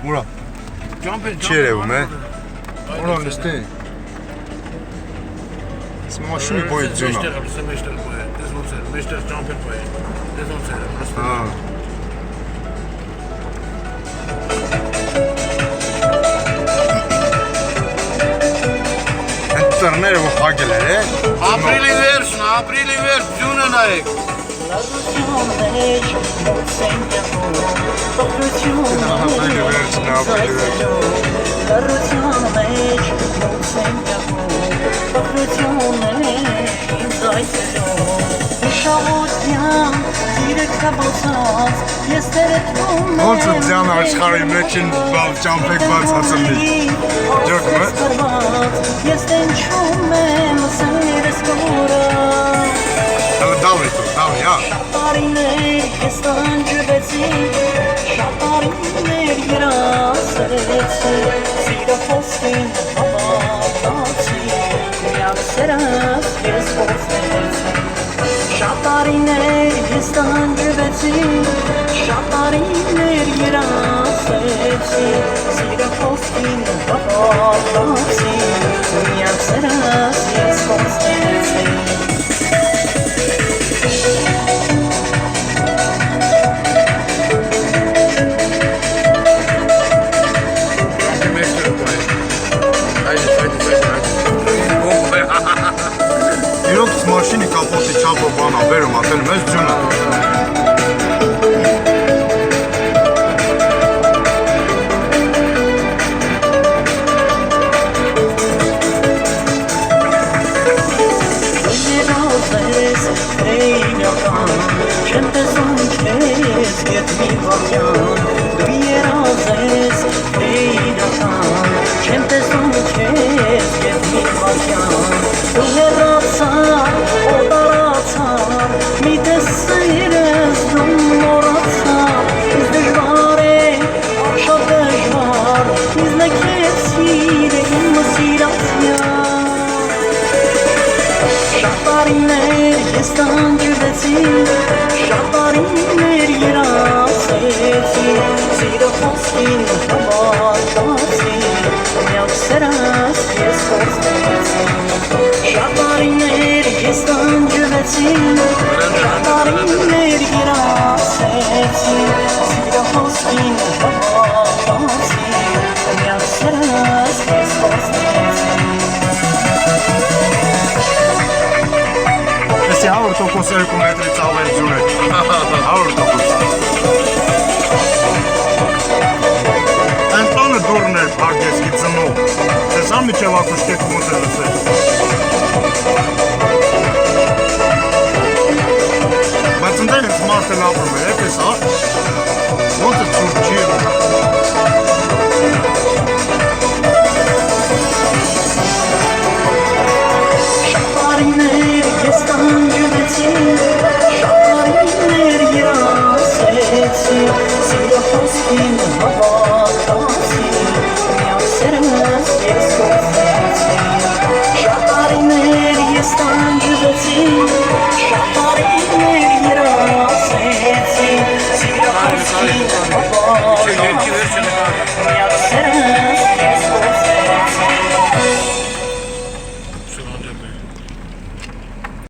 Ուրա։ Չերևում է։ Ուրա նստի։ Այս մաշինի գոյություն է։ Մեջտեղ ջամփեր պոյ։ Դες ոնց է։ Հա։ Ընտրները փակել է։ Ապրիլի վերջ, ջունը նայեք։ Ոնց է ձյան աշխարհի մեջ են ճամփեք բաց հասնի։ Ջոկը։ Ես տենչում եմ սերս կորը Դավի, հա։ Շատարիներ ես տանջվեցի Շատարիներ երասեցի Սիրո խոսքին հավատացի Միակ սերս ես խոսնեցի Շատարիներ ես տանջվեցի Շատարիներ երասեցի Սիրո խոսքին հավատացի Միակ սերս ես խոսնեցի Իրոք մաշինի կապոտի չափը բանա, բերում ատել մեզ ջունը։ Չեմ տեսում քեզ ետ մի վարյան Դու երազ ես էինական Չեմ տեսում քեզ ետ մի վարյան Դու հեռացար, օտարացար Մի տեսիր ես դու մորացար Ինձ դժվար է, շատ դժվար Ինձ նքեցիր իմ սիրացյալ Շատարիներ ես տանջվեցի Շատարիներ երասեցի Սիրո խոսքին հավատացի Միակ սերս ես խոսնեցի Շատարիներ ես տանջվեցի Շատարիներ երասեցի Սիրո խոսքին հավատացի Միակ սերս ես խոսնեցի 100% 2 մետրի ծավալ ջուն է։ 100%։ Անտոնը դուրն էր պարգեսկի ծնող։ Ես համ միջև ակուշկետ մոտ է լսել։ Բայց ընդեղ ես մարդ էլ ապրում է, էպես հա։